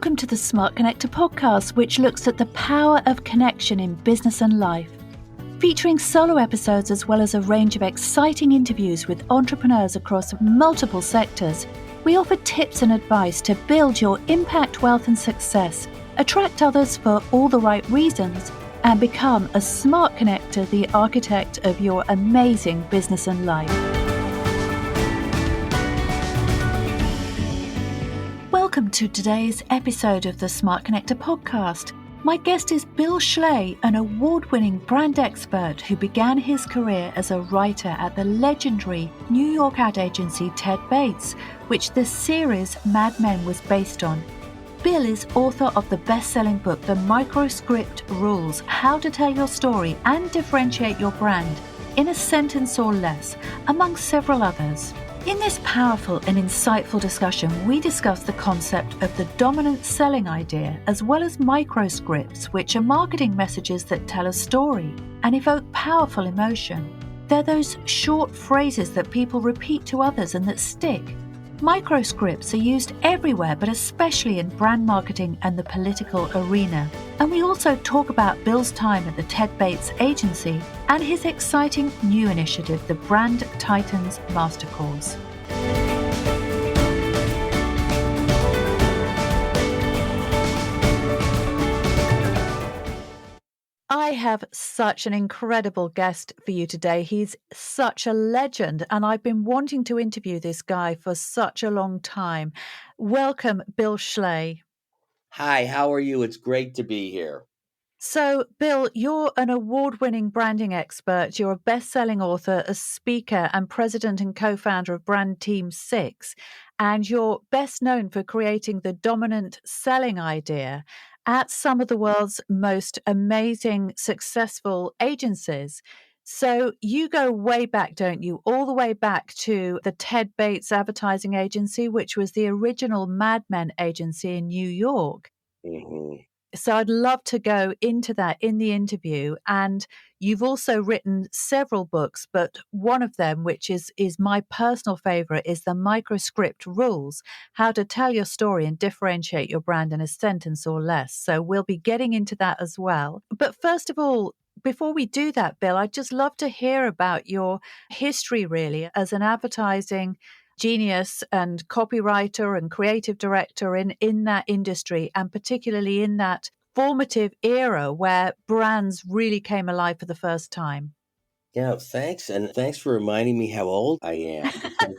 Welcome to the Smart Connector podcast, which looks at the power of connection in business and life. Featuring solo episodes as well as a range of exciting interviews with entrepreneurs across multiple sectors, we offer tips and advice to build your impact, wealth and success, attract others for all the right reasons, and become a smart connector, the architect of your amazing business and life. Welcome to today's episode of the Smart Connector podcast. My guest is Bill Schley, an award-winning brand expert who began his career as a writer at the legendary New York ad agency Ted Bates, which the series Mad Men was based on. Bill is author of the best-selling book The Microscript Rules: How to Tell Your Story and Differentiate Your Brand in a Sentence or Less, among several others. In this powerful and insightful discussion, we discuss the concept of the dominant selling idea, as well as microscripts, which are marketing messages that tell a story and evoke powerful emotion. They're those short phrases that people repeat to others and that stick. Microscripts are used everywhere, but especially in brand marketing and the political arena. And we also talk about Bill's time at the Ted Bates agency and his exciting new initiative, the Brand Titans Master Course. I have such an incredible guest for you today. He's such a legend, and I've been wanting to interview this guy for such a long time. Welcome, Bill Schley. Hi, how are you? It's great to be here. So, Bill, you're an award-winning branding expert. You're a best-selling author, a speaker, and president and co-founder of Brand Team 6. And you're best known for creating the dominant selling idea at some of the world's most amazing, successful agencies. So you go way back, don't you? All the way back to the Ted Bates advertising agency, which was the original Mad Men agency in New York. hmm So I'd love to go into that in the interview. And you've also written several books, but one of them, which is my personal favorite, is The Microscript Rules: How to Tell Your Story and Differentiate Your Brand in a Sentence or Less. So we'll be getting into that as well. But first of all, before we do that, Bill, I'd just love to hear about your history really as an advertising genius and copywriter and creative director in that industry, and particularly in that formative era where brands really came alive for the first time. Yeah, thanks. And thanks for reminding me how old I am. Because,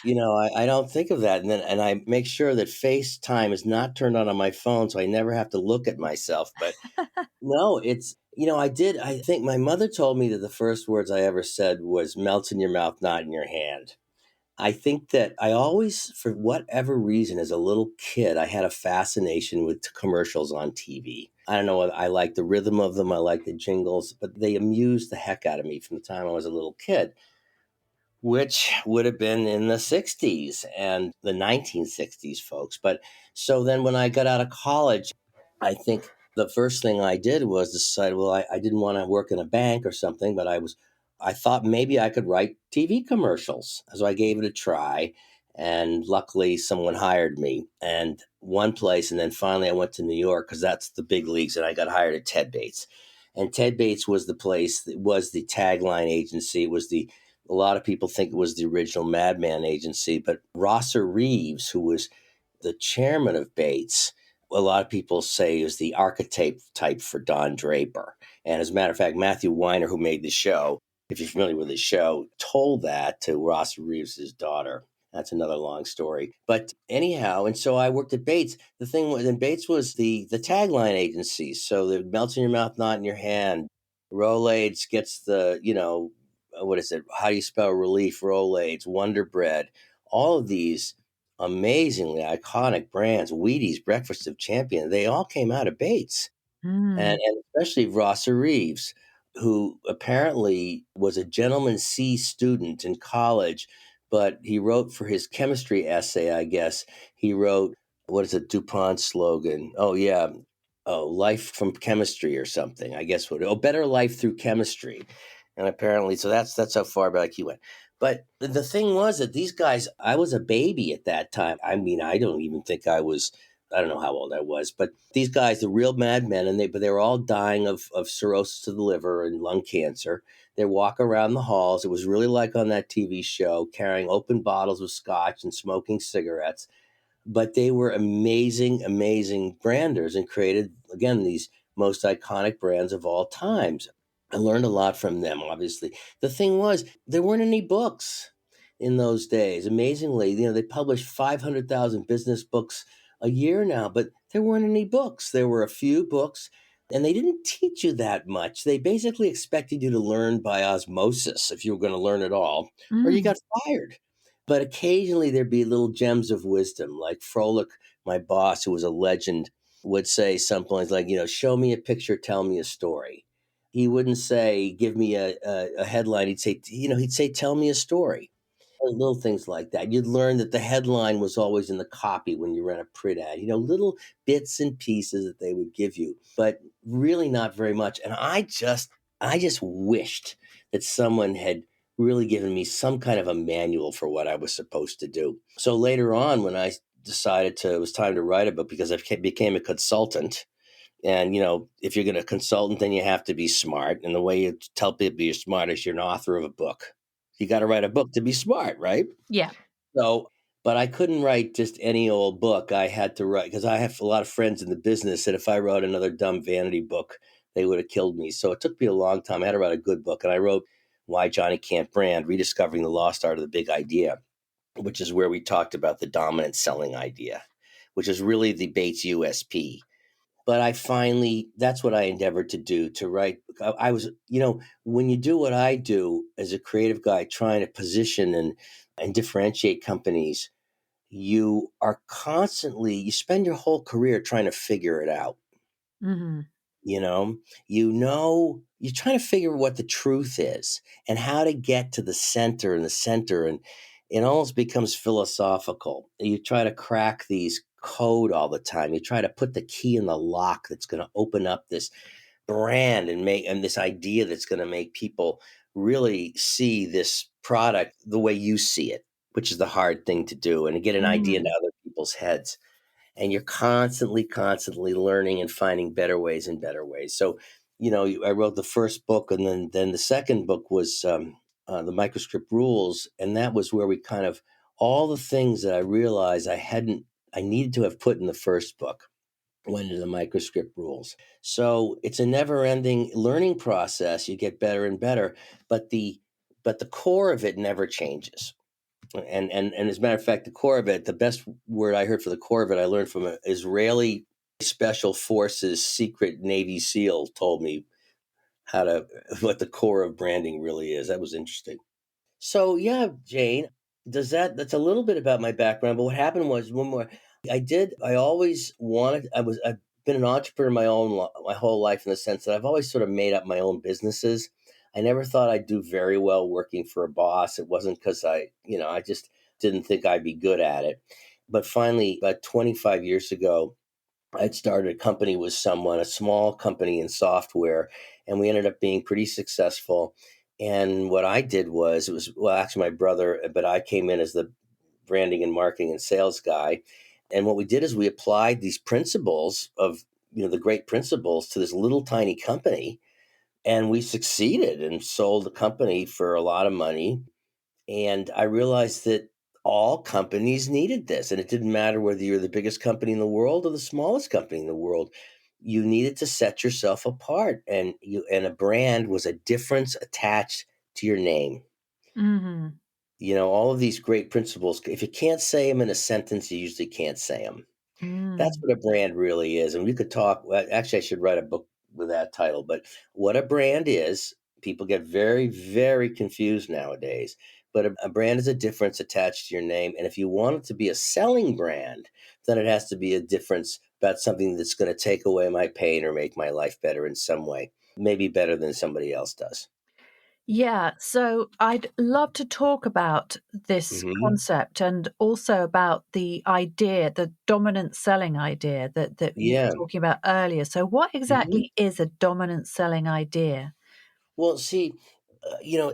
I don't think of that. And I make sure that FaceTime is not turned on my phone so I never have to look at myself. But no, I think my mother told me that the first words I ever said was melts in your mouth, not in your hand. I think that I always, for whatever reason, as a little kid, I had a fascination with commercials on TV. I don't know, I like the rhythm of them, I like the jingles, but they amused the heck out of me from the time I was a little kid, which would have been in the 60s and the 1960s, folks. But so then when I got out of college, I think the first thing I did was decide, well, I didn't want to work in a bank or something, but I thought maybe I could write TV commercials. So I gave it a try. And luckily, someone hired me and one place. And then finally, I went to New York because that's the big leagues. And I got hired at Ted Bates. And Ted Bates was the place that was the tagline agency. A lot of people think it was the original Madman agency. But Rosser Reeves, who was the chairman of Bates, a lot of people say is the archetype type for Don Draper. And as a matter of fact, Matthew Weiner, who made the show, if you're familiar with the show, told that to Ross Reeves' daughter. That's another long story. But anyhow, and so I worked at Bates. The thing was, and Bates was the tagline agency. So the melts in your mouth, not in your hand. Rolaids gets what is it? How do you spell relief? Rolaids, Wonder Bread, all of these amazingly iconic brands, Wheaties, Breakfast of Champion, they all came out of Bates. Mm. And especially Rosser Reeves, who apparently was a gentleman C student in college, but he wrote for his chemistry essay, I guess, he wrote, what is it, DuPont slogan? Oh, yeah. Oh, life from chemistry or something, I guess. Better life through chemistry. And apparently, so that's how far back he went. But the thing was that these guys, I was a baby at that time. I mean, I don't even think I was I don't know how old I was, but these guys, the real madmen, but they were all dying of cirrhosis of the liver and lung cancer. They walk around the halls. It was really like on that TV show, carrying open bottles of scotch and smoking cigarettes. But they were amazing, amazing branders and created, again, these most iconic brands of all times. I learned a lot from them, obviously. The thing was, there weren't any books in those days. Amazingly, they published 500,000 business books a year now, but there weren't any books. There were a few books, and they didn't teach you that much. They basically expected you to learn by osmosis if you were going to learn at all, or you Mm. got fired. But occasionally there'd be little gems of wisdom, like Froelich, my boss, who was a legend, would say something like, show me a picture, tell me a story. He wouldn't say, give me a headline. He'd say, tell me a story. Little things like that. You'd learn that the headline was always in the copy when you ran a print ad, little bits and pieces that they would give you, but really not very much. And I just wished that someone had really given me some kind of a manual for what I was supposed to do. So later on, when I decided it was time to write a book because became a consultant, and, if you're going to consultant, then you have to be smart. And the way you tell people you're smart is you're an author of a book. You got to write a book to be smart, right? Yeah. So, but I couldn't write just any old book. I had to write, because I have a lot of friends in the business that if I wrote another dumb vanity book, they would have killed me. So it took me a long time. I had to write a good book. And I wrote Why Johnny Can't Brand, Rediscovering the Lost Art of the Big Idea, which is where we talked about the dominant selling idea, which is really the Bates USP. But that's what I endeavored to do, to write. I was, when you do what I do as a creative guy, trying to position and differentiate companies, you spend your whole career trying to figure it out. Hmm. You know, you're trying to figure what the truth is and how to get to the center and the center. And it almost becomes philosophical. You try to crack these code all the time. You try to put the key in the lock that's going to open up this brand and this idea that's going to make people really see this product the way you see it, which is the hard thing to do, and to get an idea into Mm. other people's heads. And you're constantly, constantly learning and finding better ways and better ways. So, I wrote the first book, and then the second book was the Microscript Rules, and that was where we kind of all the things that I realized I needed to have put in the first book went into the Microscript Rules. So it's a never-ending learning process. You get better and better, but the core of it never changes. And as a matter of fact, the core of it, the best word I heard for the core of it, I learned from an Israeli Special Forces secret Navy SEAL told me what the core of branding really is. That was interesting. So yeah, Jane, that's a little bit about my background, but what happened was one more. I always I've been an entrepreneur my whole life, in the sense that I've always sort of made up my own businesses. I never thought I'd do very well working for a boss. It wasn't because I just didn't think I'd be good at it. But finally, about 25 years ago, I'd started a company with someone, a small company in software, and we ended up being pretty successful. And what I did was, well, actually my brother, but I came in as the branding and marketing and sales guy. And what we did is we applied these principles of, the great principles to this little tiny company. And we succeeded and sold the company for a lot of money. And I realized that all companies needed this. And it didn't matter whether you're the biggest company in the world or the smallest company in the world. You needed to set yourself apart. And a brand was a difference attached to your name. Hmm. All of these great principles, if you can't say them in a sentence, you usually can't say them. That's Mm. what a brand really is. And we could talk. Well, actually, I should write a book with that title. But what a brand is, people get very, very confused nowadays. But a brand is a difference attached to your name. And if you want it to be a selling brand, then it has to be a difference about something that's going to take away my pain or make my life better in some way, maybe better than somebody else does. Yeah, so I'd love to talk about this Hmm. concept and also about the idea, the dominant selling idea that you Yeah. were talking about earlier. So what Mhm. exactly is a dominant selling idea? Well, see,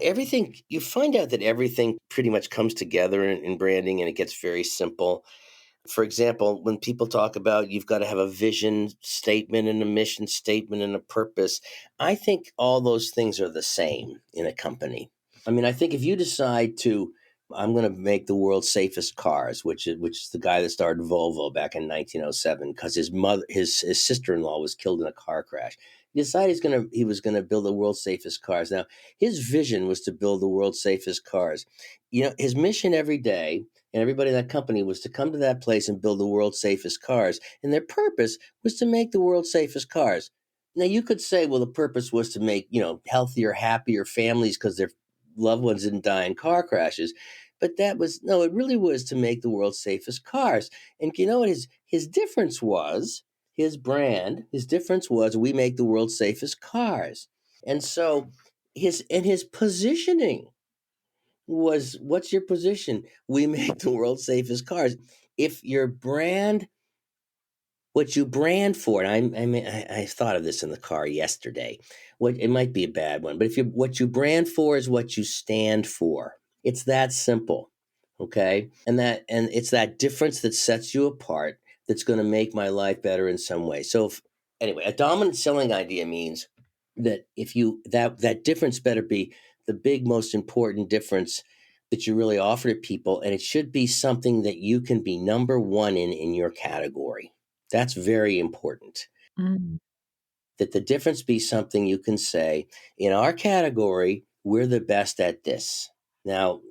everything, you find out that everything pretty much comes together in branding, and it gets very simple. For example, when people talk about you've got to have a vision statement and a mission statement and a purpose, I think all those things are the same in a company. I mean, I think if you decide to, I'm going to make the world's safest cars, which is the guy that started Volvo back in 1907, because his sister-in-law was killed in a car crash. He decided he was gonna build the world's safest cars. Now, his vision was to build the world's safest cars. His mission every day and everybody in that company was to come to that place and build the world's safest cars. And their purpose was to make the world's safest cars. Now you could say, well, the purpose was to make, healthier, happier families because their loved ones didn't die in car crashes. But that was no, it really was to make the world's safest cars. And you know what his difference was? His brand, his difference was we make the world's safest cars. And so his positioning was, what's your position? We make the world's safest cars. If your brand, what you brand for, and I thought of this in the car yesterday. What it might be a bad one, but if what you brand for is what you stand for. It's that simple, okay? And it's that difference that sets you apart that's going to make my life better in some way. So anyway, a dominant selling idea means that if you that difference better be the big most important difference that you really offer to people, and it should be something that you can be number one in your category. That's very important. Mm. That the difference be something you can say, in our category, we're the best at this. Now,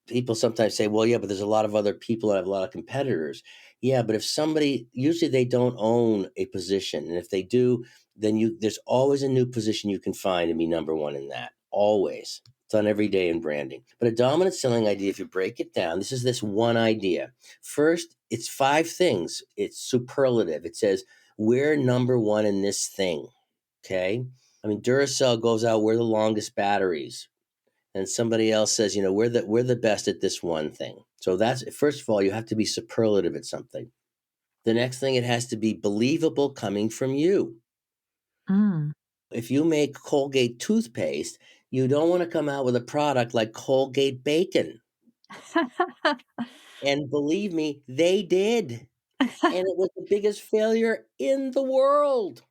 people sometimes say, well, yeah, but there's a lot of other people and I have a lot of competitors. Yeah, but if somebody, usually they don't own a position. And if they do, then there's always a new position you can find and be number one in that. Always. It's on every day in branding. But a dominant selling idea, if you break it down, this one idea. First, it's 5 things. It's superlative. It says, we're number one in this thing. Okay. I mean, Duracell goes out, we're the longest batteries. And somebody else says, we're the best at this one thing. So that's, first of all, you have to be superlative at something. The next thing, it has to be believable coming from you. Mm. If you make Colgate toothpaste, you don't want to come out with a product like Colgate bacon. And believe me, they did. And it was the biggest failure in the world.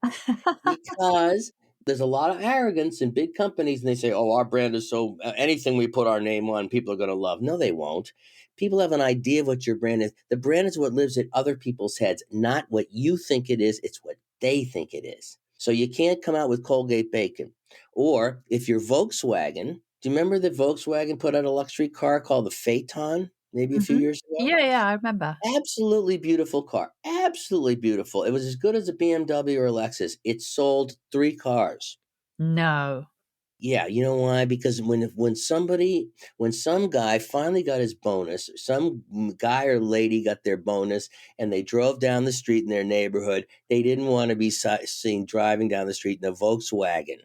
Because there's a lot of arrogance in big companies, and they say, "Oh, our brand is so anything we put our name on, people are going to love." No, they won't. People have an idea of what your brand is. The brand is what lives in other people's heads, not what you think it is. It's what they think it is. So you can't come out with Colgate bacon. Or if you're Volkswagen, do you remember that Volkswagen put out a luxury car called the Phaeton maybe a few Mhm. years ago? Yeah, yeah, I remember. Absolutely beautiful car. Absolutely beautiful. It was as good as a BMW or a Lexus. It sold 3 cars. No. Yeah, you know why? Because when some guy finally got his bonus, some guy or lady got their bonus, and they drove down the street in their neighborhood, they didn't want to be seen driving down the street in a Volkswagen.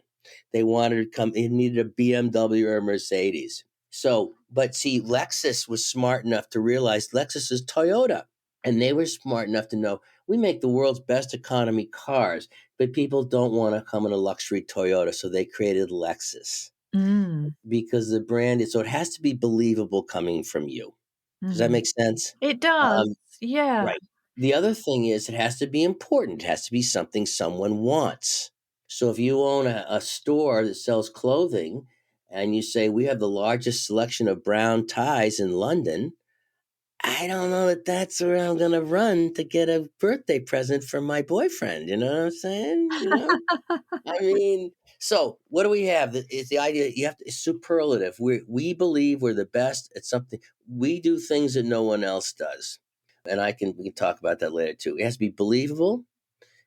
They wanted to come. They needed a BMW or a Mercedes. So, but see, Lexus was smart enough to realize Lexus is Toyota. And they were smart enough to know we make the world's best economy cars, but people don't want to come in a luxury Toyota. So they created Lexus Mm. because the brand is, so it has to be believable coming from you. Does that Mhm. make sense? It does. Um, Yeah. right. The other thing is it has to be important. It has to be something someone wants. So if you own a store that sells clothing and you say, we have the largest selection of brown ties in London, I don't know if that's where I'm gonna run to get a birthday present from my boyfriend. You know what I'm saying? I mean, so what do we have? It's the idea you have to, it's superlative. We believe we're the best at something. We do things that no one else does, and we can talk about that later too. It has to be believable,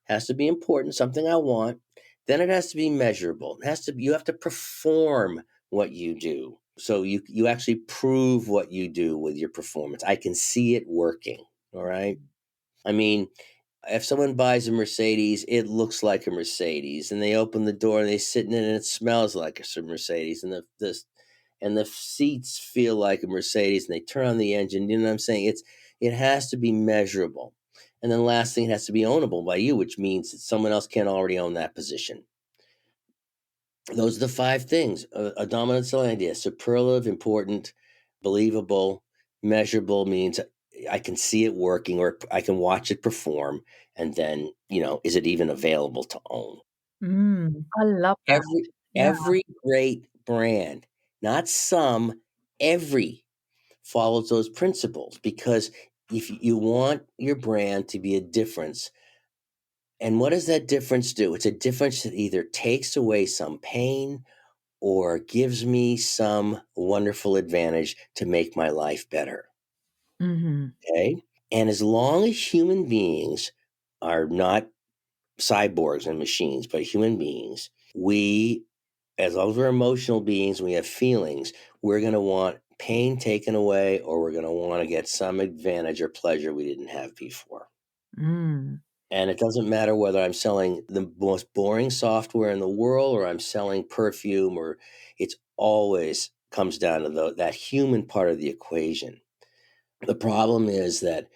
has to be important, something I want. Then it has to be measurable. You have to perform what you do. So you actually prove what you do with your performance. I can see it working. All right. I mean, if someone buys a Mercedes, it looks like a Mercedes, and they open the door and they sit in it, and it smells like a Mercedes, and the seats feel like a Mercedes, and they turn on the engine. You know what I'm saying? It has to be measurable, and then last thing, it has to be ownable by you, which means that someone else can't already own that position. Those are the 5 things: a dominant selling idea, superlative, important, believable, measurable means I can see it working, or I can watch it perform, and then, is it even available to own? I love that. Every Yeah. every great brand, not some, every follows those principles, because if you want your brand to be a difference, and what does that difference do? It's a difference that either takes away some pain or gives me some wonderful advantage to make my life better. Mhm. Okay. And as long as human beings are not cyborgs and machines, but human beings, as long as we're emotional beings, we have feelings, we're going to want pain taken away, or we're going to want to get some advantage or pleasure we didn't have before. Mm. And it doesn't matter whether I'm selling the most boring software in the world or I'm selling perfume, or it's always comes down to that human part of the equation. The problem is that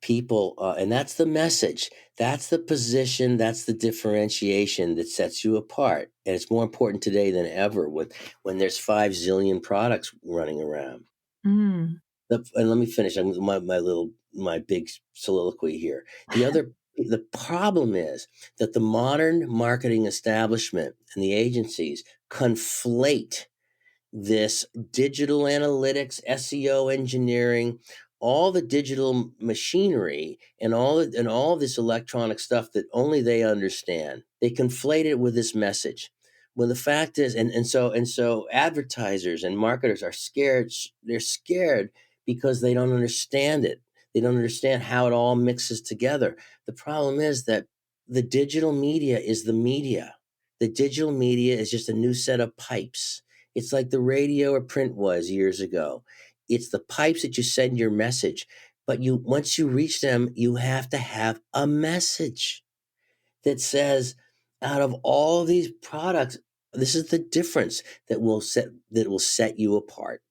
people, and that's the message, that's the position, that's the differentiation that sets you apart. And it's more important today than ever when there's 5 zillion products running around. Mm. And let me finish my big soliloquy here. The problem is that the modern marketing establishment and the agencies conflate this digital analytics, SEO engineering, all the digital machinery, and all this electronic stuff that only they understand. They conflate it with this message. When the fact is, and so advertisers and marketers are scared. They're scared because they don't understand it. They don't understand how it all mixes together. The problem is that the digital media is the media. The digital media is just a new set of pipes. It's like the radio or print was years ago. It's the pipes that you send your message. But once you reach them, you have to have a message that says, out of all these products, this is the difference that will set you apart.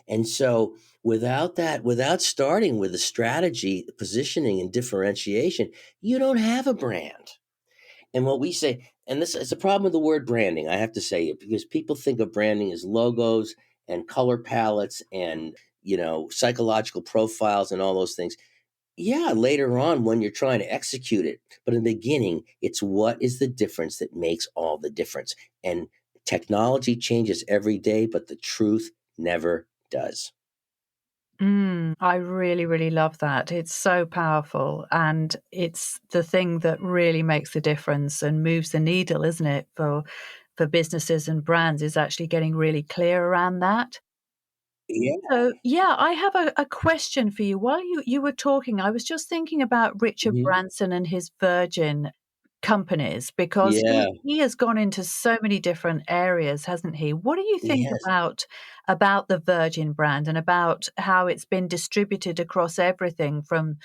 And so without starting with a strategy, positioning, and differentiation, you don't have a brand. And what we say, and this is a problem with the word branding, I have to say it, because people think of branding as logos and color palettes and, psychological profiles and all those things. Yeah, later on when you're trying to execute it. But in the beginning, it's what is the difference that makes all the difference. And technology changes every day, but the truth never does. I really, really love that. It's so powerful, and it's the thing that really makes the difference and moves the needle, isn't it, for businesses and brands, is actually getting really clear around that. Yeah. So, yeah, I have a question for you. While you were talking, I was just thinking about Richard Mhm. Branson and his Virgin companies, because Yeah. he has gone into so many different areas, hasn't he? What do you think Yes. about the Virgin brand and about how it's been distributed across everything from,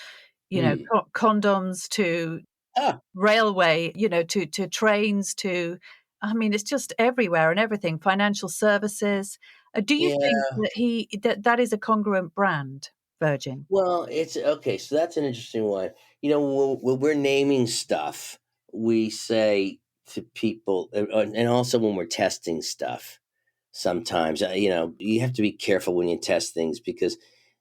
Hmm. condoms to Ah, railway, to trains to, I mean, it's just everywhere and everything, financial services. Do you think yeah. that is a congruent brand, Virgin? Well, it's okay. So that's an interesting one. When we're naming stuff, we say to people, and also when we're testing stuff, sometimes, you have to be careful when you test things, because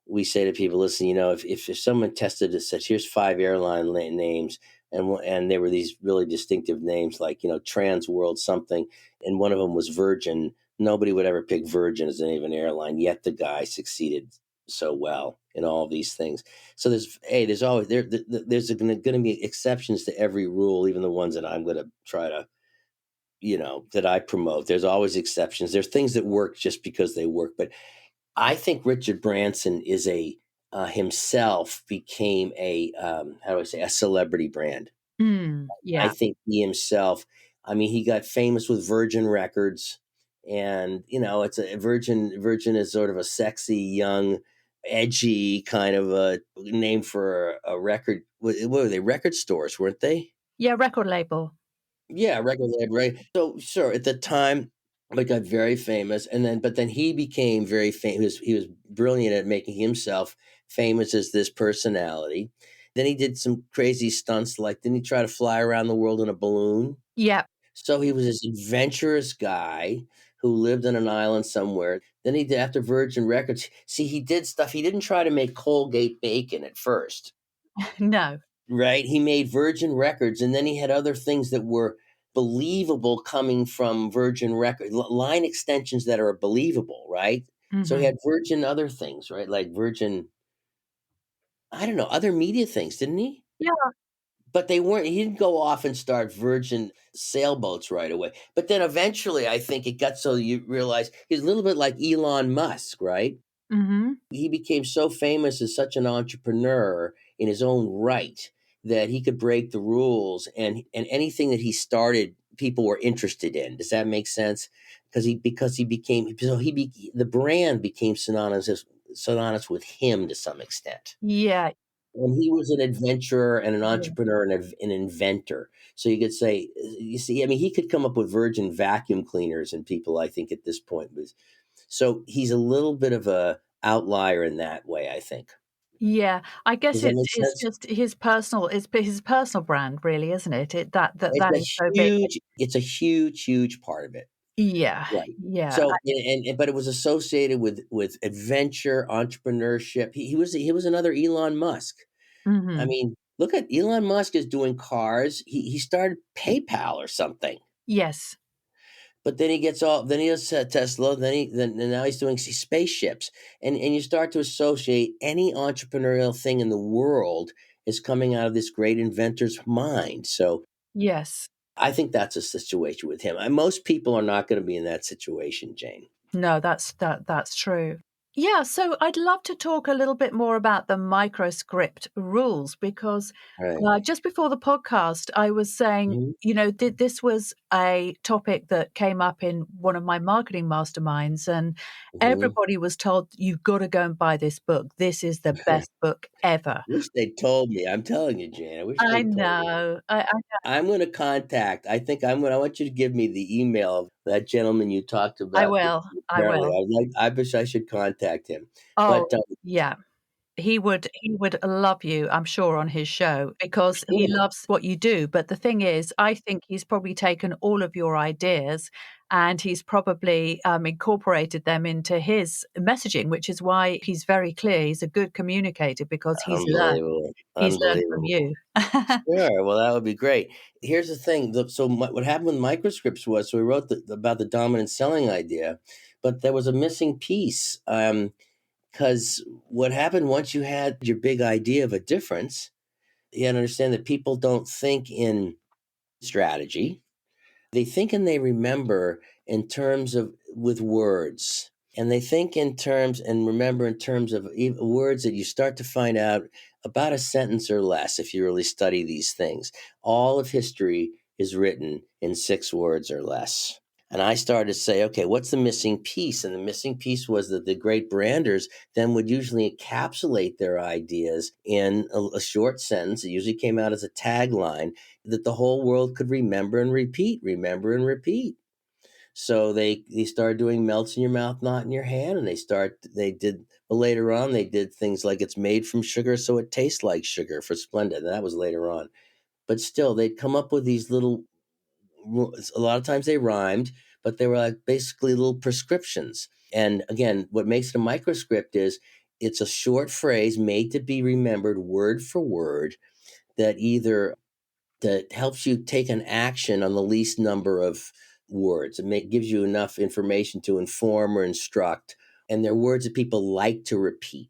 we say to people, listen, if someone tested it, said, here's 5 airline names, and they were these really distinctive names, like, Trans World something, and one of them was Virgin. Nobody would ever pick Virgin as the name of an airline, yet the guy succeeded so well in all these things. So there's always there's going to be exceptions to every rule, even the ones that I'm going to try to, that I promote. There's always exceptions. There's things that work just because they work. But I think Richard Branson is himself became how do I say, a celebrity brand. I Yeah. think he himself, I mean, he got famous with Virgin Records, and it's a Virgin is sort of a sexy, young, edgy kind of a name for a record. What were they? Record stores, weren't they? Yeah, record label. Yeah, record label, right? So sure, at the time, but got very famous, but then he became very famous. He was brilliant at making himself famous as this personality. Then he did some crazy stunts, like didn't he try to fly around the world in a balloon? Yeah. So he was this adventurous guy who lived on an island somewhere. Then he did after Virgin Records. See, he did stuff. He didn't try to make Colgate bacon at first, No. right? He made Virgin Records, and then he had other things that were believable coming from Virgin Records, line extensions that are believable, right? So he Hmm. had Virgin other things, right? Like Virgin, I don't know, other media things, didn't he? Yeah. But they weren't, he didn't go off and start Virgin sailboats right away. But then eventually, I think it got so you realize he's a little bit like Elon Musk, right? Hmm. He became so famous as such an entrepreneur in his own right that he could break the rules, and anything that he started people were interested in. Does that make sense? Because he became so the brand became synonymous with him to some extent. Yeah. And he was an adventurer and an Yeah. entrepreneur and an inventor. So you could say, you see, I mean, he could come up with Virgin vacuum cleaners, and people, I think, at this point was so he's a little bit of a outlier in that way, I think. Yeah, I guess Does that make it's sense? just his personal brand really, isn't it? That is so big. It's a huge, huge part of it. Yeah, Right. yeah, So, but it was associated with adventure, entrepreneurship. He was another Elon Musk. I mhm, mean, look at Elon Musk is doing cars. He started PayPal or something. yes, But then he gets all. Then he does Tesla. Then now he's doing spaceships, and you start to associate any entrepreneurial thing in the world is coming out of this great inventor's mind. So yes. I think that's a situation with him. Most people are not going to be in that situation, Jane. No, that's true. Yeah, so I'd love to talk a little bit more about the microscript rules because Right. just before the podcast, I was saying, Mhm. this was a topic that came up in one of my marketing masterminds, and Mhm. everybody was told, you've got to go and buy this book. This is the best book ever. Wish they told me. I'm telling you, Jane. I wish I they told me. know. I'm going to contact. I think I'm going. I want you to give me the email of that gentleman you talked I about. That will. I apparently, will. I wish I should contact him. Oh, But yeah. He would love you, I'm sure, on his show because he sure. loves what you do, but the thing is, I think he's probably taken all of your ideas and he's probably, incorporated them into his messaging, which is why he's very clear. He's a good communicator because Unbelievable. he's learned from Unbelievable. you. Sure, well, that would be great. Here's the thing, what happened with microscripts was, so we wrote about the dominant selling idea, but there was a missing piece, because what happened once you had your big idea of a difference, you had to understand that people don't think in strategy. They think and they remember in terms of with words. And they think in terms and remember in terms of words that you start to find out about a sentence or less if you really study these things. All of history is written in 6 words or less. And I started to say, okay, what's the missing piece? And the missing piece was that the great branders then would usually encapsulate their ideas in a short sentence. It usually came out as a tagline that the whole world could remember and repeat. So they started doing melts in your mouth, not in your hand, and they did well, later on they did things like it's made from sugar, so it tastes like sugar for Splenda. And that was later on, but still they'd come up with these little. A lot of times they rhymed, but they were like basically little prescriptions. And again, what makes it a microscript is it's a short phrase made to be remembered word for word that either that helps you take an action on the least number of words. Gives you enough information to inform or instruct. And they're words that people like to repeat.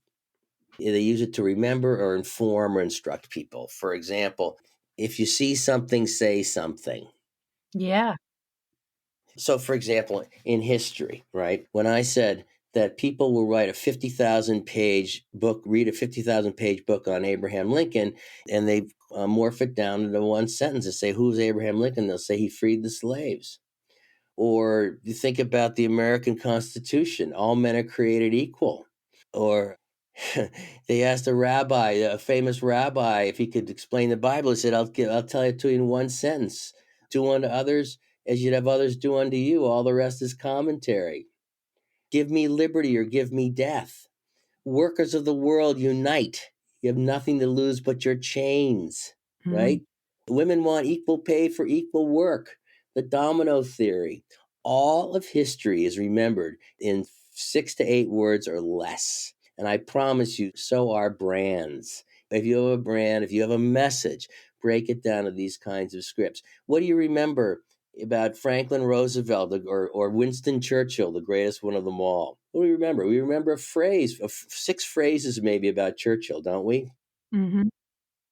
They use it to remember or inform or instruct people. For example, if you see something, say something. Yeah. So, for example, in history, right, when I said that people will write a 50,000 page book, read a 50,000 page book on Abraham Lincoln, and they morph it down into one sentence and say, who's Abraham Lincoln? They'll say he freed the slaves. Or you think about the American Constitution, all men are created equal. Or they asked a famous rabbi, if he could explain the Bible. He said, I'll tell it to you in one sentence. Do unto others as you'd have others do unto you. All the rest is commentary. Give me liberty or give me death. Workers of the world, unite. You have nothing to lose but your chains, Mm. right? Women want equal pay for equal work. The domino theory. All of history is remembered in 6 to 8 words or less. And I promise you, so are brands. If you have a brand, if you have a message, break it down to these kinds of scripts. What do you remember about Franklin Roosevelt or Winston Churchill, the greatest one of them all? What do we remember? We remember a phrase, 6 phrases maybe about Churchill, don't we? Hmm.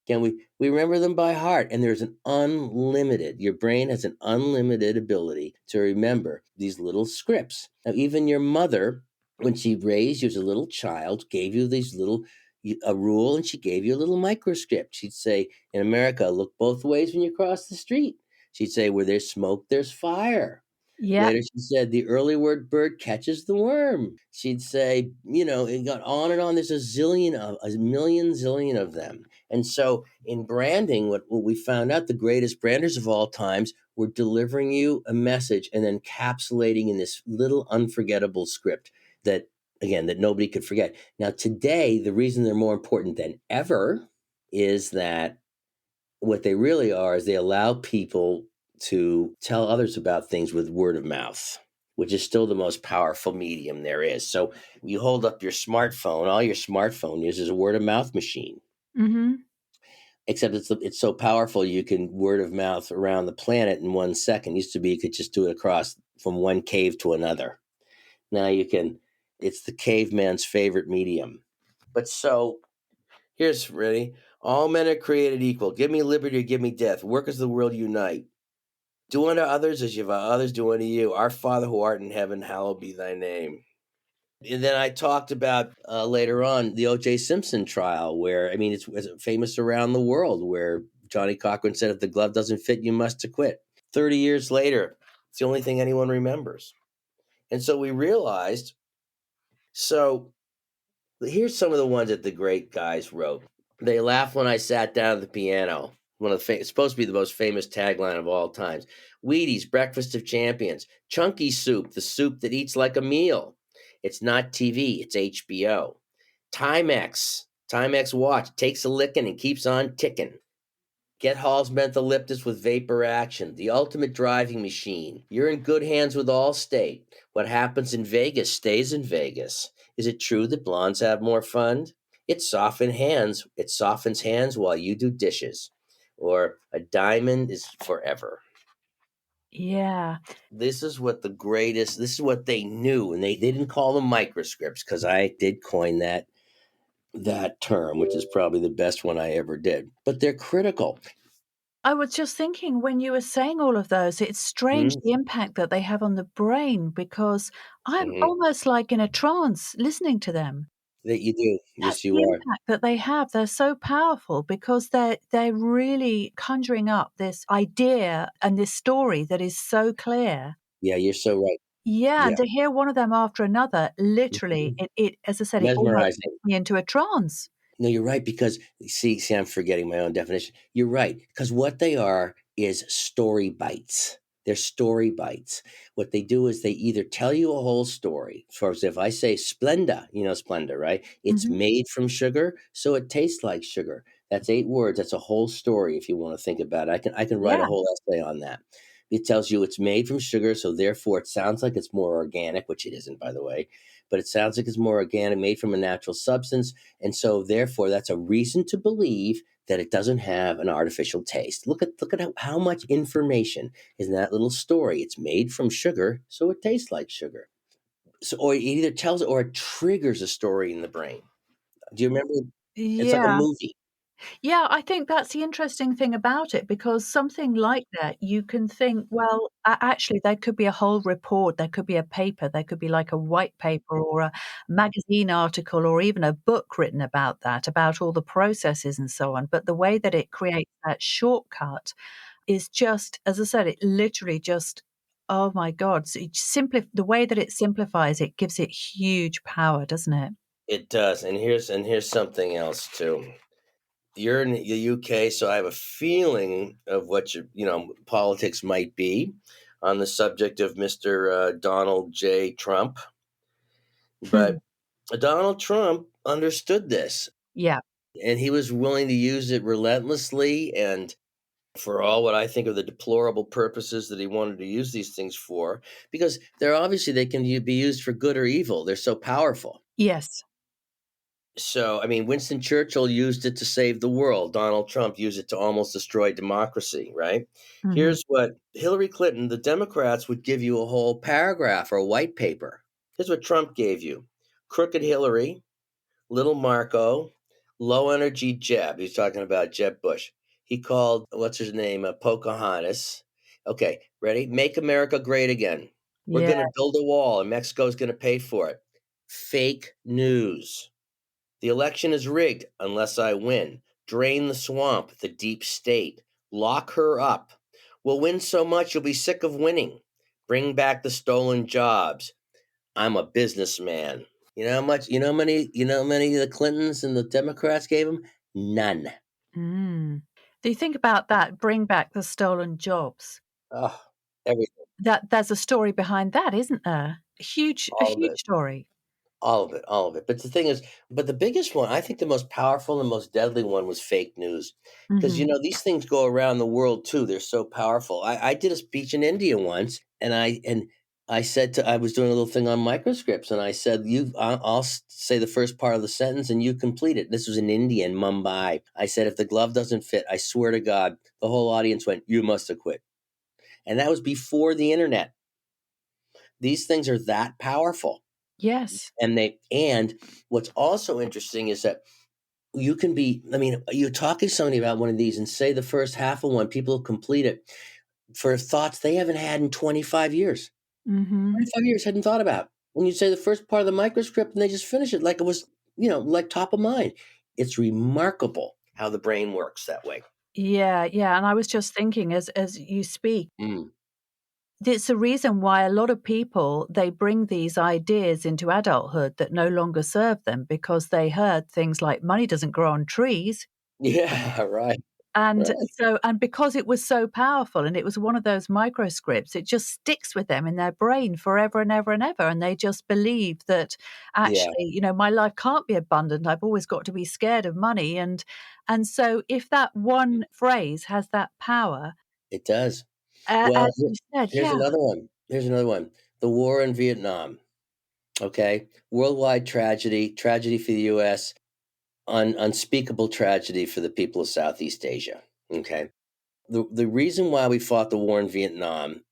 Can we remember them by heart? And there's an unlimited, your brain has an unlimited ability to remember these little scripts. Now, even your mother, when she raised you as a little child, gave you these little, a rule, and she gave you a little microscript. She'd say, in America, look both ways when you cross the street. She'd say, where there's smoke, there's fire. Yeah. Later, she said, the early word bird catches the worm. She'd say, it got on and on. There's a million zillion of them. And so in branding, what we found out, the greatest branders of all times were delivering you a message and then encapsulating in this little unforgettable script that, again, that nobody could forget. Now, today, the reason they're more important than ever is that what they really are is they allow people to tell others about things with word of mouth, which is still the most powerful medium there is. So you hold up your smartphone, all your smartphone uses a word of mouth machine, Hmm. except it's so powerful you can word of mouth around the planet in 1 second. Used to be you could just do it across from one cave to another. Now you can, it's the caveman's favorite medium. But so here's ready. All men are created equal. Give me liberty or give me death. Work as the world unite. Do unto others as you have others do unto you. Our Father who art in heaven, hallowed be thy name. And then I talked about later on the O.J. Simpson trial, where, I mean, it's famous around the world, where Johnny Cochran said, if the glove doesn't fit, you must acquit. 30 years later, it's the only thing anyone remembers. And so we realized, so here's some of the ones that the great guys wrote. They laughed when I sat down at the piano. One of the it's supposed to be the most famous tagline of all times. Wheaties, breakfast of champions. Chunky soup, the soup that eats like a meal. It's not TV, it's HBO. Timex watch takes a licking and keeps on ticking. Get Hall's mentholyptus with vapor action, the ultimate driving machine. You're in good hands with Allstate. What happens in Vegas stays in Vegas. Is it true that blondes have more fun? It softens hands while you do dishes. Or a diamond is forever. Yeah. This is what they knew. And they didn't call them microscripts, because I did coin that term, which is probably the best one I ever did. But they're critical. I was just thinking when you were saying all of those, it's strange Mhm, the impact that they have on the brain because I'm mhm. almost like in a trance listening to them. That you do. That's Yes, you the are. impact that they have. They're so powerful because they're really conjuring up this idea and this story that is so clear. Yeah, you're so right. Yeah, and Yeah. to hear one of them after another, literally, Mhm. it as I said, it almost puts Mesmerizing. me into a trance. No, you're right, because see, I'm forgetting my own definition. You're right, because what they are is story bites. They're story bites. What they do is they either tell you a whole story. For example, if I say Splenda, you know Splenda, right? It's Mhm. made from sugar, so it tastes like sugar. That's 8 words. That's a whole story if you want to think about it. I can write a Yeah. whole essay on that. It tells you it's made from sugar, so therefore it sounds like it's more organic, which it isn't, by the way. But it sounds like it's more organic, made from a natural substance, and so therefore that's a reason to believe that it doesn't have an artificial taste. Look at how much information is in that little story. It's made from sugar, so it tastes like sugar. So, or it either tells or it triggers a story in the brain. Do you remember? It's like a Yeah. movie. Yeah, I think that's the interesting thing about it because something like that, you can think, well, actually, there could be a whole report, there could be a paper, there could be like a white paper or a magazine article or even a book written about that, about all the processes and so on. But the way that it creates that shortcut is just, as I said, it literally just, oh my God, so the way that it simplifies it gives it huge power, doesn't it? It does, and here's something else too. You're in the UK, so I have a feeling of what politics might be on the subject of Mr. Donald J. Trump. Hmm. But Donald Trump understood this, Yeah. and he was willing to use it relentlessly and for all what I think are the deplorable purposes that he wanted to use these things for, because they're obviously they can be used for good or evil. They're so powerful. Yes. So, I mean, Winston Churchill used it to save the world. Donald Trump used it to almost destroy democracy, right? Hmm. Here's what Hillary Clinton, the Democrats would give you a whole paragraph or a white paper. Here's what Trump gave you: Crooked Hillary, Little Marco, Low Energy Jeb. He's talking about Jeb Bush. He called, what's his name, Pocahontas. Okay, ready? Make America Great Again. We're Yeah. going to build a wall and Mexico's going to pay for it. Fake news. The election is rigged unless I win. Drain the swamp, the deep state. Lock her up. We'll win so much you'll be sick of winning. Bring back the stolen jobs. I'm a businessman. You know how much? How many the Clintons and the Democrats gave him? None. Mm. Do you think about that? Bring back the stolen jobs. Oh, everything, There's a story behind that, isn't there? A all of huge it. story. All of it, all of it. But the thing is, but the biggest one, I think the most powerful and most deadly one was fake news. Because, Mhm. these things go around the world too. They're so powerful. I did a speech in India once, and I said I was doing a little thing on microscripts, and I said, I'll say the first part of the sentence and you complete it. This was in India, in Mumbai. I said, if the glove doesn't fit, I swear to God, the whole audience went, you must have quit. And that was before the internet. These things are that powerful. Yes. And what's also interesting is that you can be, I mean, you're talking to somebody about one of these and say the first half of one, people complete it for thoughts they haven't had in 25 years. Mhm. 25 years hadn't thought about. When you say the first part of the microscript and they just finish it like it was, like top of mind. It's remarkable how the brain works that way. Yeah, yeah, and I was just thinking as you speak, Mm. it's a reason why a lot of people, they bring these ideas into adulthood that no longer serve them because they heard things like money doesn't grow on trees. Yeah, right. And Right. so and because it was so powerful and it was one of those microscripts, it just sticks with them in their brain forever and ever and ever, and they just believe that Yeah, actually, my life can't be abundant, I've always got to be scared of money, and so if that one phrase has that power, it does. as Well, you said, here's yeah. another one. Here's another one. The war in Vietnam. Okay. Worldwide tragedy, tragedy for the US, unspeakable tragedy for the people of Southeast Asia. Okay. The reason why we fought the war in Vietnam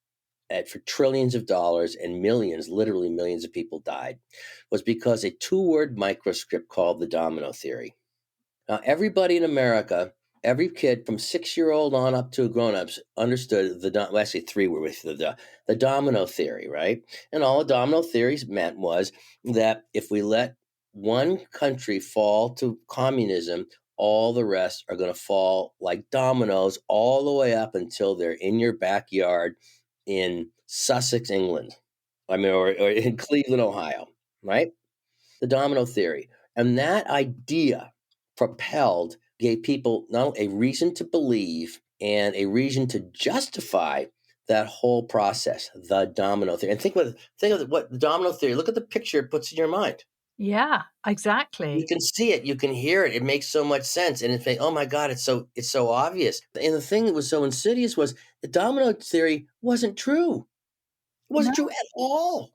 for trillions of dollars and millions, literally millions of people died, was because a two-word microscript called the domino theory. Now, everybody in America, every kid from 6-year-old on up to grown-ups understood well, actually three were with the domino theory, right? And all the domino theories meant was that if we let one country fall to communism, all the rest are going to fall like dominoes all the way up until they're in your backyard in Sussex, England. I mean, or in Cleveland, Ohio, right? The domino theory. And that idea gave people not only a reason to believe and a reason to justify that whole process, the domino theory. And think of what the domino theory, look at the picture it puts in your mind. Yeah, You exactly. can see it, you can hear it. It makes so much sense. And it's like, oh my God, it's so obvious. And the thing that was so insidious was the domino theory wasn't true. It No. wasn't true at all.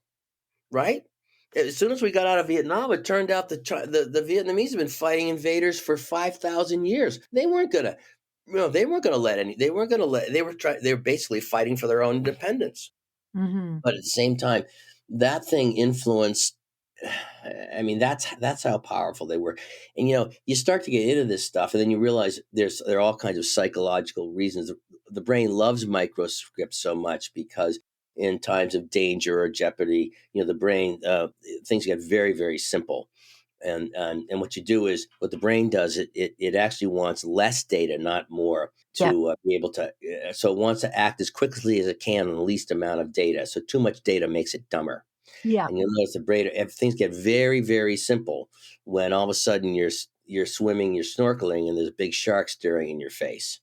Right? As soon as we got out of Vietnam, it turned out the Vietnamese have been fighting invaders for 5,000 years. They weren't going to let any. They weren't going to let. They were basically fighting for their own independence. Mhm. But at the same time, that thing influenced. I mean, that's how powerful they were, and you start to get into this stuff, and then you realize there are all kinds of psychological reasons. The brain loves microscripts so much because in times of danger or jeopardy, the brain things get very very simple, and what you do is what the brain does it actually wants less data, not more, Yep. to be able to. So it wants to act as quickly as it can on the least amount of data. So too much data makes it dumber. Yeah. And you'll notice the brain, if things get very, very simple when all of a sudden you're swimming, you're snorkeling, and there's a big shark staring in your face.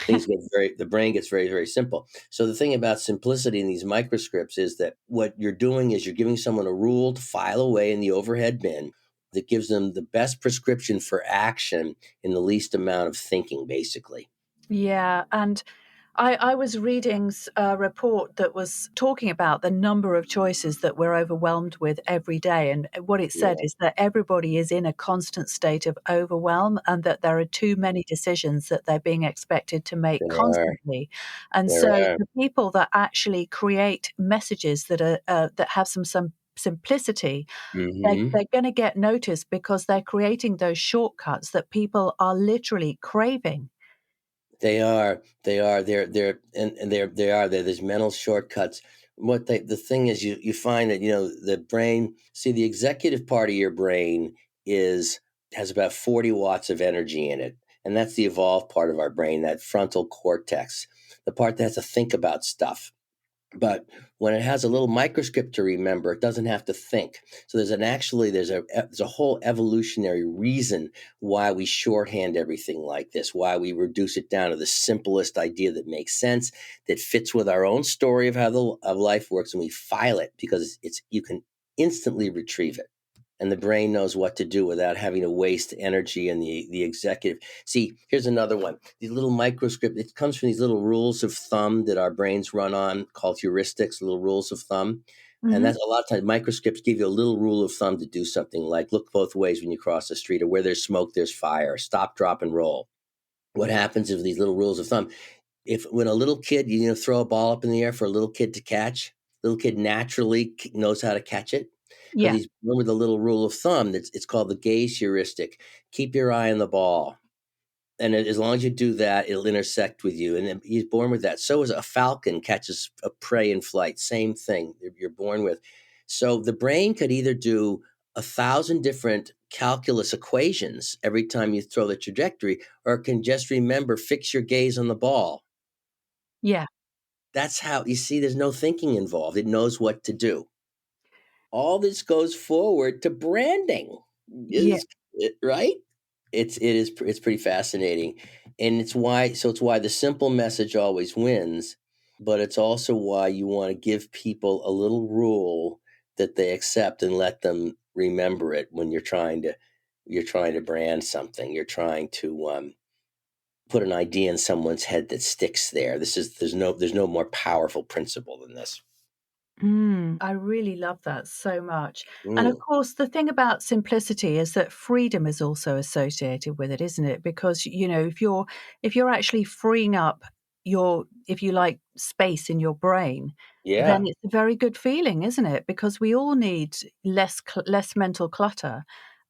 The brain gets very, very simple. So the thing about simplicity in these microscripts is that what you're doing is you're giving someone a rule to file away in the overhead bin that gives them the best prescription for action in the least amount of thinking, basically. Yeah, and I was reading a report that was talking about the number of choices that we're overwhelmed with every day. And what it said Yeah, is that everybody is in a constant state of overwhelm and that there are too many decisions that they're being expected to make there are. constantly. And There so are. the people that actually create messages that are that have some simplicity, Mhm. they're going to get noticed because they're creating those shortcuts that people are literally craving. They are. They are. And they are. There's mental shortcuts. The thing is, you find that the brain. See, the executive part of your brain is has about 40 watts of energy in it, and that's the evolved part of our brain, that frontal cortex, the part that has to think about stuff. But when it has a little microscript to remember, it doesn't have to think. So there's a whole evolutionary reason why we shorthand everything like this, why we reduce it down to the simplest idea that makes sense, that fits with our own story of how of life works, and we file it because it's you can instantly retrieve it, and the brain knows what to do without having to waste energy. And the executive, see, here's another one, these little microscript, it comes from these little rules of thumb that our brains run on, called heuristics, little rules of thumb. And Mhm. that's a lot of times microscripts give you a little rule of thumb to do something, like look both ways when you cross the street, or where there's smoke there's fire, stop, drop, and roll. What happens if these little rules of thumb, if when a little kid, throw a ball up in the air for a little kid to catch, little kid naturally knows how to catch it because Yeah. he's born with a little rule of thumb. It's called the gaze heuristic. Keep your eye on the ball, and as long as you do that, it'll intersect with you. And then he's born with that. So is a falcon catches a prey in flight. Same thing. You're born with. So the brain could either do 1,000 different calculus equations every time you throw the trajectory, or it can just remember, fix your gaze on the ball. Yeah. That's how you see. There's no thinking involved. It knows what to do. All this goes forward to branding. Yeah. Is it right? It's pretty fascinating, and it's why the simple message always wins, but it's also why you want to give people a little rule that they accept and let them remember it when you're trying to brand something. You're trying to put an idea in someone's head that sticks there. There's no more powerful principle than this. I really love that so much. And of Mm, course, the thing about simplicity is that freedom is also associated with it, isn't it? Because, if you're actually freeing up your, if you like, space in your brain, then yeah, it's a very good feeling, isn't it? Because we all need less mental clutter.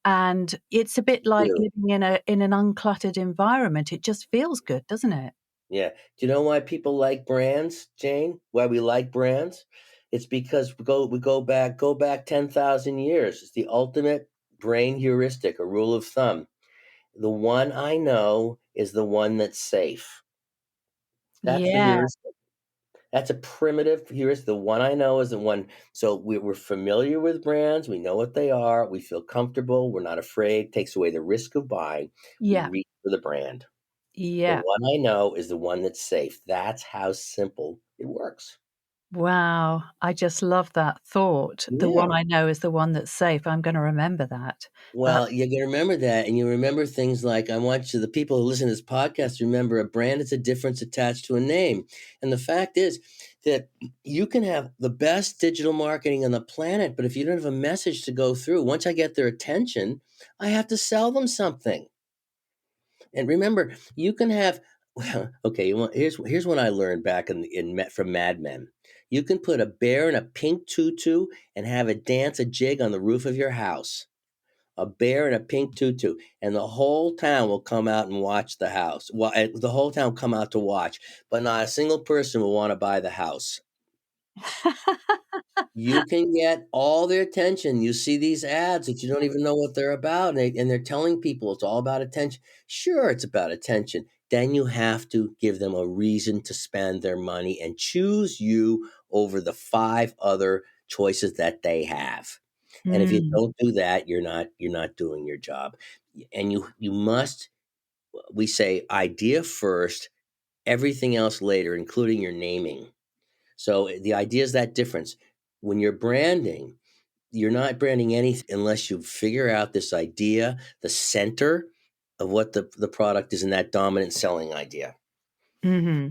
And it's a bit like do. living in an uncluttered environment. It just feels good, doesn't it? Yeah. Do you know why people like brands, Jane? Why we like brands? It's because we go back 10,000 years. It's the ultimate brain heuristic, a rule of thumb. The one I know is the one that's safe. That's the Yeah. heuristic. That's a primitive heuristic. The one I know is the one. So we're familiar with brands. We know what they are. We feel comfortable. We're not afraid. Takes away the risk of buying. We Yeah. reach for the brand. The Yeah. one I know is the one that's safe. That's how simple it works. Wow, I just love that thought. The Yeah. one I know is the one that's safe. I'm gonna remember that. Well, you can remember that, and you remember things like, I want you, the people who listen to this podcast, to remember a brand is a difference attached to a name. And the fact is that you can have the best digital marketing on the planet, but if you don't have a message to go through, once I get their attention, I have to sell them something. And remember, you can have well, okay. Here's what I learned back from Mad Men. You can put a bear in a pink tutu and have it dance a jig on the roof of your house. A bear in a pink tutu, and the whole town will come out and watch the house. Well, the whole town come out to watch, but not a single person will want to buy the house. You can get all their attention. You see these ads that you don't even know what they're about, and they're telling people it's all about attention. Sure, it's about attention. Then you have to give them a reason to spend their money and choose you over the five other choices that they have. And if you Mm, don't do that, you're not doing your job. And you must, we say, idea first, everything else later, including your naming. So the idea is that difference. When you're branding, you're not branding anything unless you figure out this idea, the center of what the product is, in that dominant selling idea. Hmm.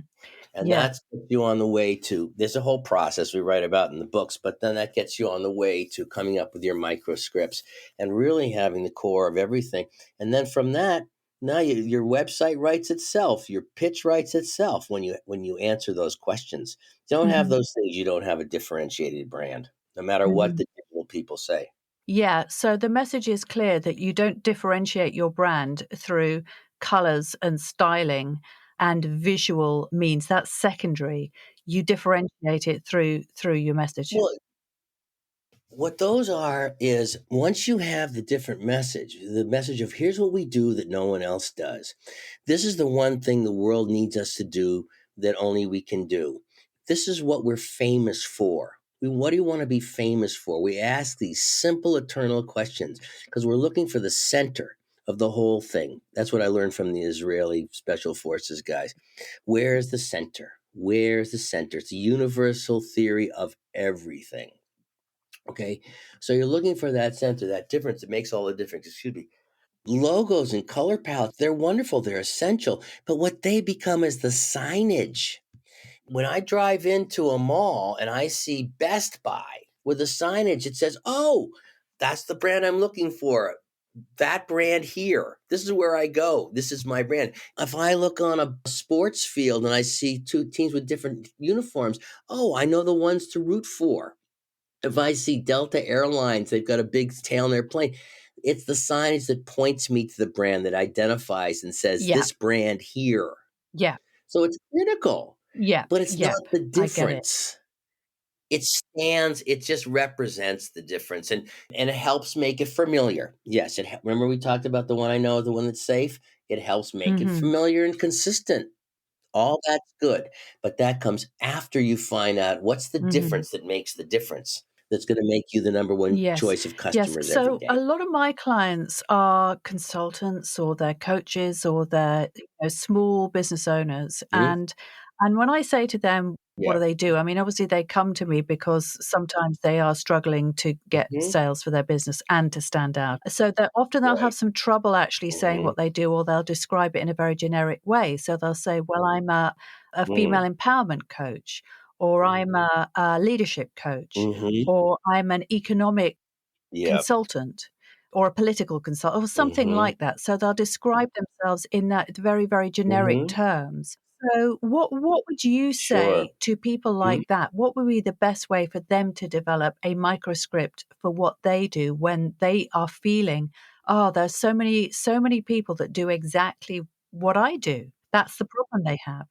And Yeah. that's gets you on the way to, there's a whole process we write about in the books, but then that gets you on the way to coming up with your micro scripts and really having the core of everything. And then from that, now your website writes itself, your pitch writes itself when you answer those questions. If you don't have Hmm. those things, you don't have a differentiated brand, no matter what Hmm. the digital people say. Yeah. So the message is clear that you don't differentiate your brand through colors and styling and visual means. That's secondary. You differentiate it through your message. Well, what those are is once you have the message of here's what we do that no one else does. This is the one thing the world needs us to do that only we can do. This is what we're famous for. What do you want to be famous for? We ask these simple, eternal questions because we're looking for the center of the whole thing. That's what I learned from the Israeli Special Forces guys. Where's the center? Where's the center? It's a universal theory of everything. Okay. So you're looking for that center, that difference that makes all the difference. Excuse me. Logos and color palettes, they're wonderful. They're essential. But what they become is the signage. When I drive into a mall and I see Best Buy with a signage, it says, oh, that's the brand I'm looking for. That brand here. This is where I go. This is my brand. If I look on a sports field and I see two teams with different uniforms, oh, I know the ones to root for. If I see Delta Airlines, they've got a big tail on their plane. It's the signage that points me to the brand that identifies and says, Yeah. this brand here. Yeah. So it's critical, Yeah. but it's not Yep. the I get it. difference. It stands, it just represents the difference and it helps make it familiar. Yes, remember we talked about the one I know, the one that's safe? It helps make it Mhm. familiar and consistent. All that's good, but that comes after you find out what's the Mhm. difference that makes the difference that's gonna make you the number one Yes. choice of Yes. customers every So a day. lot of my clients are consultants or they're coaches or they're, small business owners. Mhm. And when I say to them, what Yeah. do they do? I mean, obviously they come to me because sometimes they are struggling to get Mhm. sales for their business and to stand out. So that often they'll have Right. some trouble actually saying Mhm. what they do, or they'll describe it in a very generic way. So they'll say, well, I'm a female Mm. empowerment coach, or I'm a leadership coach, Mhm. or I'm an economic Yep. consultant or a political consultant or something Mhm. like that. So they'll describe themselves in that very, very generic Mhm. terms. So what would you Sure. say to people Mhm. like that? What would be the best way for them to develop a microscript for what they do when they are feeling, oh, there's so many people that do exactly what I do. That's the problem they have.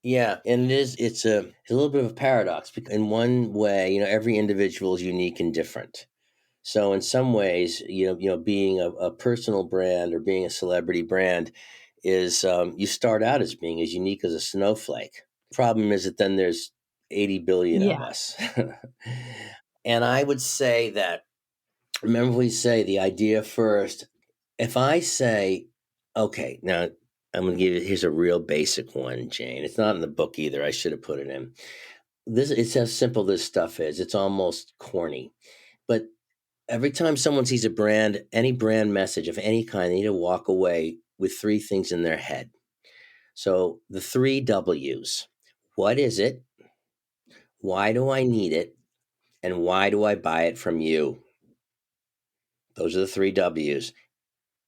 Yeah, and it's a little bit of a paradox because in one way, every individual is unique and different. So in some ways, being a personal brand or being a celebrity brand is you start out as being as unique as a snowflake. Problem is that then there's 80 billion of Yeah. us. And I would say that remember we say the idea first. If I say, okay, now I'm going to give you here's a real basic one, Jane. It's not in the book either. I should have put it in. This it's how simple this stuff is. It's almost corny. But every time someone sees a brand, any brand message of any kind, they need to walk away with three things in their head. So the three W's. What is it? Why do I need it? And why do I buy it from you? Those are the three W's.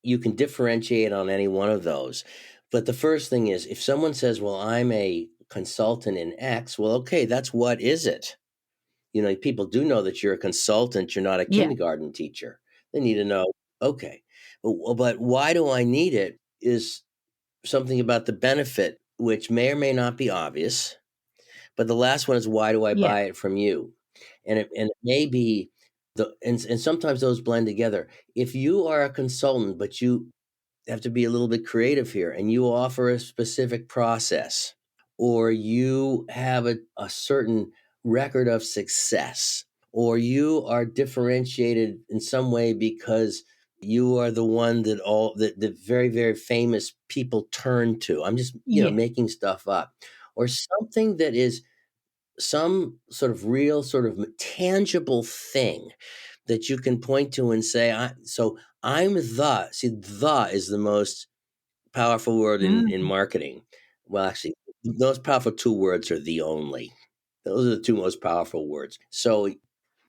You can differentiate on any one of those. But the first thing is if someone says, well, I'm a consultant in X, well, okay, that's what is it? People do know that you're a consultant, you're not a Yeah. kindergarten teacher. They need to know, okay, but why do I need it is something about the benefit, which may or may not be obvious. But the last one is why do I Yeah. buy it from you? And it may be and sometimes those blend together. If you are a consultant, but you have to be a little bit creative here and you offer a specific process or you have a certain record of success or you are differentiated in some way because you are the one that all that very very famous people turn to. I'm just Yeah. making stuff up or something that is some sort of real sort of tangible thing that you can point to and say I'm the is the most powerful word in Mm. marketing. Well, actually, the most powerful two words are the only. Those are the two most powerful words. So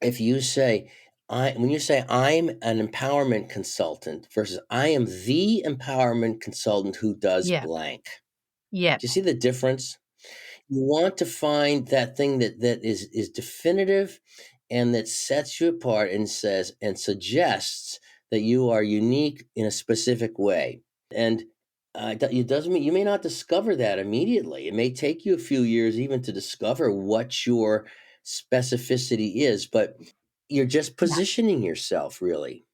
if you say, when you say I'm an empowerment consultant versus I am the empowerment consultant who does Yep. blank. Yep. Do you see the difference? You want to find that thing that is definitive and that sets you apart and says and suggests that you are unique in a specific way. And it doesn't mean you may not discover that immediately. It may take you a few years even to discover what your specificity is, but you're just Yeah. positioning yourself really.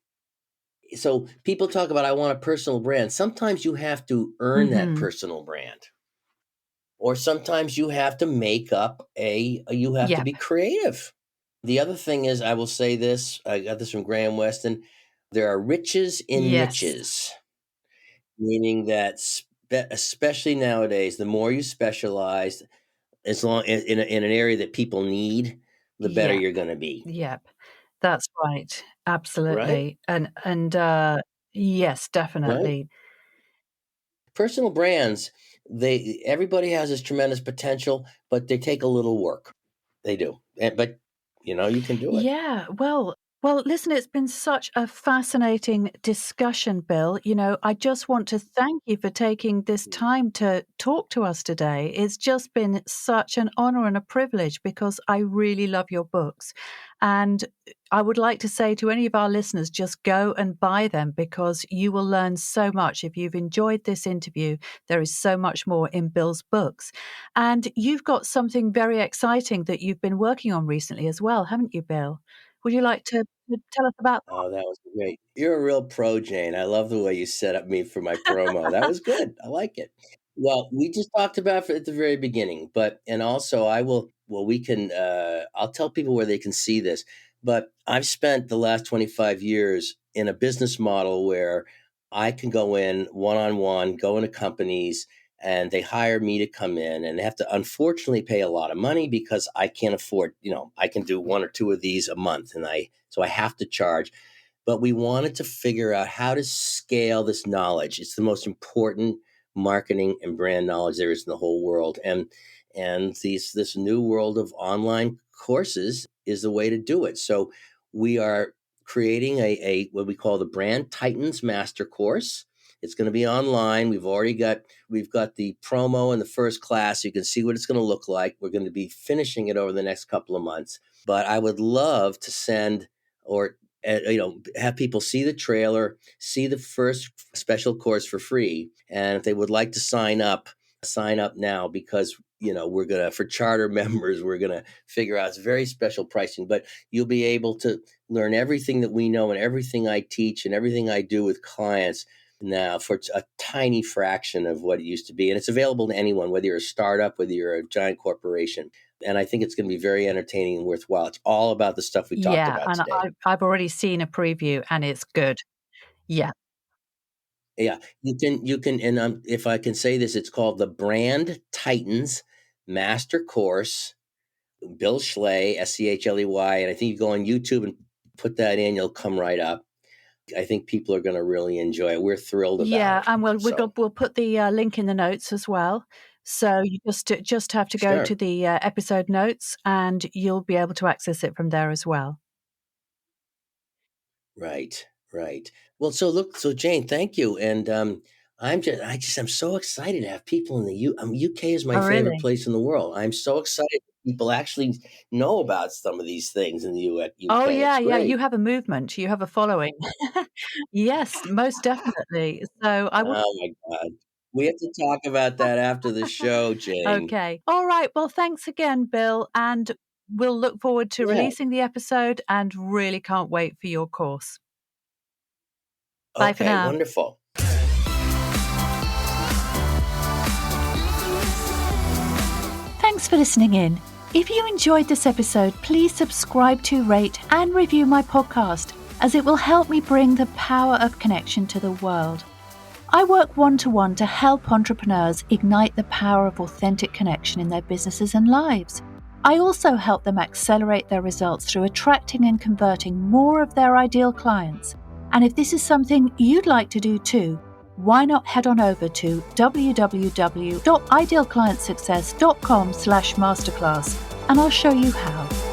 So people talk about I want a personal brand. Sometimes you have to earn that Mm-hmm. personal brand. Or sometimes you have to make up you have to Yep. be creative. The other thing is, I will say this, I got this from Graham Weston, there are riches in Yes. niches, meaning that especially nowadays, the more you specialize, as long in an area that people need, the better Yep. you're gonna be, Yep. That's right. right? Absolutely. And yes, Right? definitely. Personal brands, everybody has this tremendous potential, but they take a little work. They do, but, you can do it. Yeah, well, listen, it's been such a fascinating discussion, Bill. I just want to thank you for taking this time to talk to us today. It's just been such an honor and a privilege because I really love your books. And I would like to say to any of our listeners, just go and buy them because you will learn so much. If you've enjoyed this interview, there is so much more in Bill's books. And you've got something very exciting that you've been working on recently as well, haven't you, Bill? Would you like to tell us about Oh, that was great. You're a real pro, Jane. I love the way you set up me for my promo. That was good. I like it. Well, we just talked about it at the very beginning, but and also I will well we can I'll tell people where they can see this. But I've spent the last 25 years in a business model where I can go in one-on-one, go into companies and they hire me to come in and they have to unfortunately pay a lot of money because I can't afford, I can do one or two of these a month and I have to charge, but we wanted to figure out how to scale this knowledge. It's the most important marketing and brand knowledge there is in the whole world. And this new world of online courses is the way to do it. So we are creating a what we call the Brand Titans Master Course. It's going to be online. We've got the promo in the first class. You can see what it's going to look like. We're going to be finishing it over the next couple of months. But I would love to send or have people see the trailer, see the first special course for free, and if they would like to sign up now because we're gonna for charter members we're gonna figure out it's very special pricing, but you'll be able to learn everything that we know and everything I teach and everything I do with clients now for a tiny fraction of what it used to be, and it's available to anyone, whether you're a startup, whether you're a giant corporation. And I think it's going to be very entertaining and worthwhile. It's all about the stuff we talked Yeah, about and today. I've already seen a preview and it's good. Yeah. Yeah, you can, and if I can say this, it's called the Brand Titans Master Course. Bill Schley, Schley, and I think you go on YouTube and put that in, you'll come right up. I think people are going to really enjoy it. We're thrilled about Yeah, it. and So we'll put the, link in the notes as well. So you just have to go to sure, the, episode notes, and you'll be able to access it from there as well. right, right. Well, so Jane, thank you, and I'm so excited to have people in the UK is my Oh, favorite really? place in the world. I'm so excited that people actually know about some of these things in the Oh, UK. yeah, It's yeah, you great. have a movement, you have a following. Yes, most definitely. So I would Oh my god. We have to talk about that after the show, Jane. Okay. All right, well, thanks again, Bill, and we'll look forward to Yeah. releasing the episode and really can't wait for your course. Bye for Okay, now. wonderful. Thanks for listening in. If you enjoyed this episode, please subscribe to, rate, and review my podcast, as it will help me bring the power of connection to the world. I work one-to-one to help entrepreneurs ignite the power of authentic connection in their businesses and lives. I also help them accelerate their results through attracting and converting more of their ideal clients. And if this is something you'd like to do too, why not head on over to www.idealclientsuccess.com/masterclass and I'll show you how.